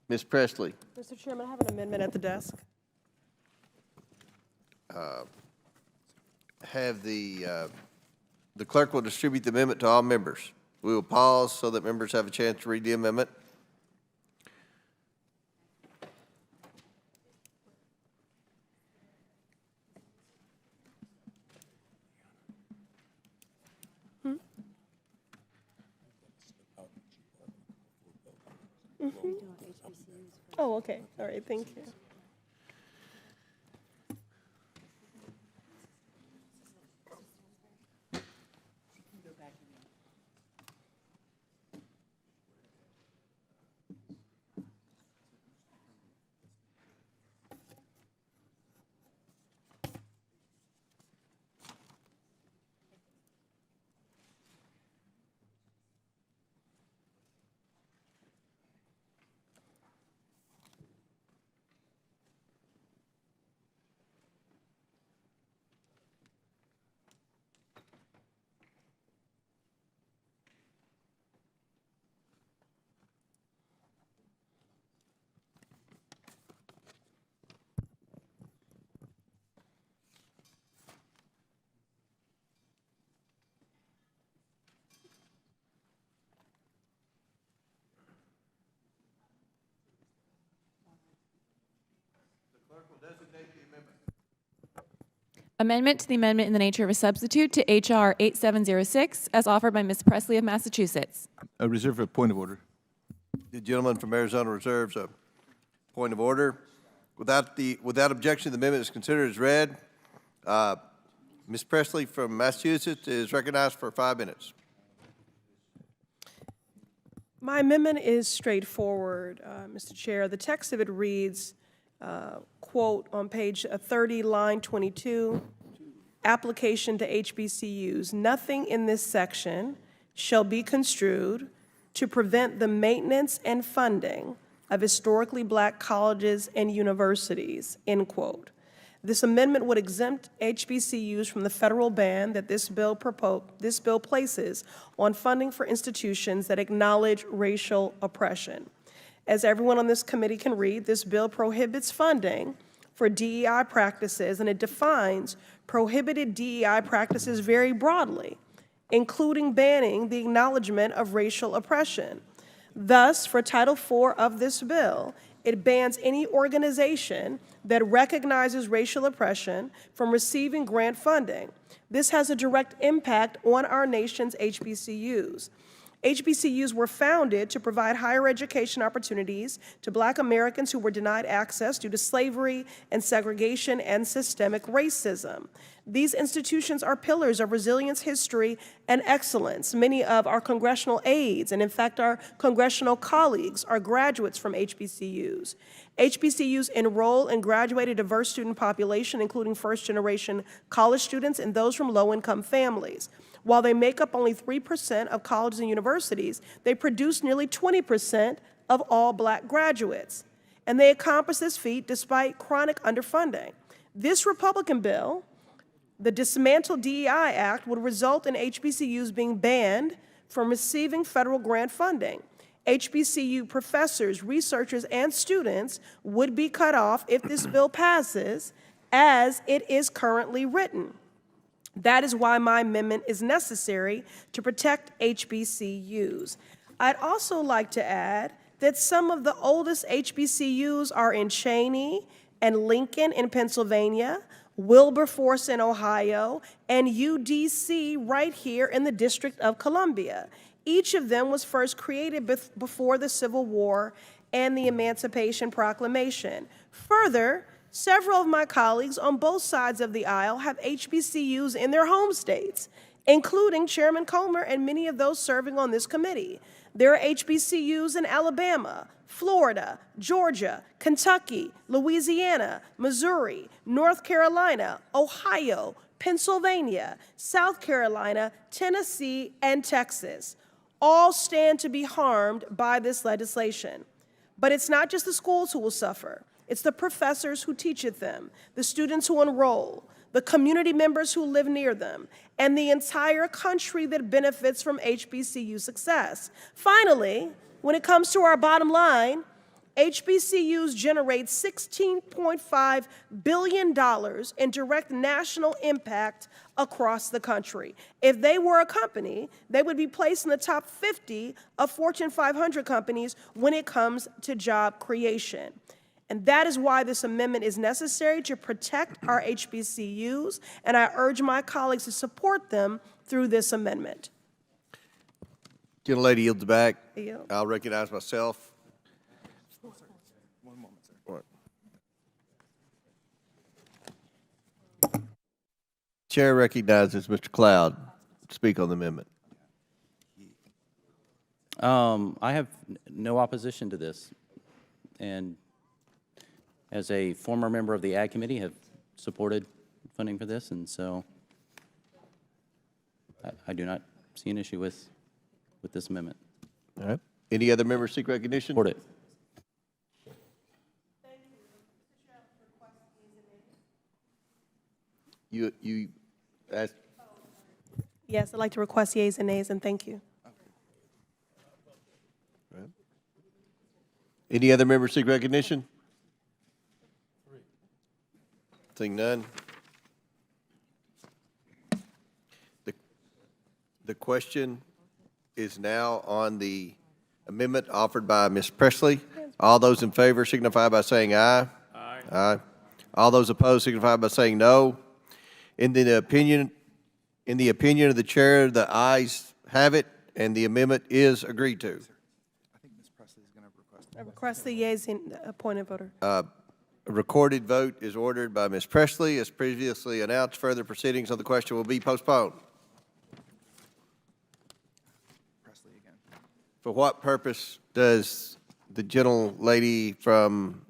Ms. Pressley. Mr. Chairman, I have an amendment at the desk. Have the clerk will distribute the amendment to all members. We will pause so that members have a chance to read the amendment. Oh, okay. All right, thank you. Amendment to the amendment in the nature of a substitute to H.R. 8706, as offered by Ms. Pressley of Massachusetts. I reserve a point of order. The gentleman from Arizona reserves a point of order. Without objection, the amendment is considered as read. Ms. Pressley from Massachusetts is recognized for 5 minutes. My amendment is straightforward, Mr. Chair. The text of it reads, quote, on page 30, line 22, application to HBCUs. Nothing in this section shall be construed to prevent the maintenance and funding of historically black colleges and universities, end quote. This amendment would exempt HBCUs from the federal ban that this bill places on funding for institutions that acknowledge racial oppression. As everyone on this committee can read, this bill prohibits funding for DEI practices, and it defines prohibited DEI practices very broadly, including banning the acknowledgement of racial oppression. Thus, for Title IV of this bill, it bans any organization that recognizes racial oppression from receiving grant funding. This has a direct impact on our nation's HBCUs. HBCUs were founded to provide higher education opportunities to Black Americans who were denied access due to slavery and segregation and systemic racism. These institutions are pillars of resilience, history, and excellence. Many of our congressional aides, and in fact our congressional colleagues, are graduates from HBCUs. HBCUs enroll and graduate a diverse student population, including first-generation college students and those from low-income families. While they make up only 3% of colleges and universities, they produce nearly 20% of all Black graduates. And they accomplish this feat despite chronic underfunding. This Republican bill, the Dismantle DEI Act, would result in HBCUs being banned from receiving federal grant funding. HBCU professors, researchers, and students would be cut off if this bill passes as it is currently written. That is why my amendment is necessary to protect HBCUs. I'd also like to add that some of the oldest HBCUs are in Cheney and Lincoln in Pennsylvania, Wilberforce in Ohio, and UDC right here in the District of Columbia. Each of them was first created before the Civil War and the Emancipation Proclamation. Further, several of my colleagues on both sides of the aisle have HBCUs in their home states, including Chairman Comer and many of those serving on this committee. There are HBCUs in Alabama, Florida, Georgia, Kentucky, Louisiana, Missouri, North Carolina, Ohio, Pennsylvania, South Carolina, Tennessee, and Texas. All stand to be harmed by this legislation. But it's not just the schools who will suffer. It's the professors who teach at them, the students who enroll, the community members who live near them, and the entire country that benefits from HBCU success. Finally, when it comes to our bottom line, HBCUs generate $16.5 billion in direct national impact across the country. If they were a company, they would be placed in the top 50 of Fortune 500 companies when it comes to job creation. And that is why this amendment is necessary to protect our HBCUs, and I urge my colleagues to support them through this amendment. Gentlelady yields back. I yield. I'll recognize myself. One moment, sir. All right. Chair recognizes Mr. Cloud to speak on the amendment. I have no opposition to this, and as a former member of the Ag Committee, have supported funding for this, and so I do not see an issue with this amendment. All right. Any other members seek recognition? Support it. You asked. Yes, I'd like to request yeas and nays, and thank you. Any other members seek recognition? Seeing none. The question is now on the amendment offered by Ms. Pressley. All those in favor signify by saying aye. Aye. Aye. All those opposed signify by saying no. In the opinion of the chair, the ayes have it, and the amendment is agreed to. I think Ms. Pressley is going to request. I request the yeas in appointed voter. A recorded vote is ordered by Ms. Pressley. As previously announced, further proceedings on the question will be postponed. Pressley again. For what purpose does the gentlelady from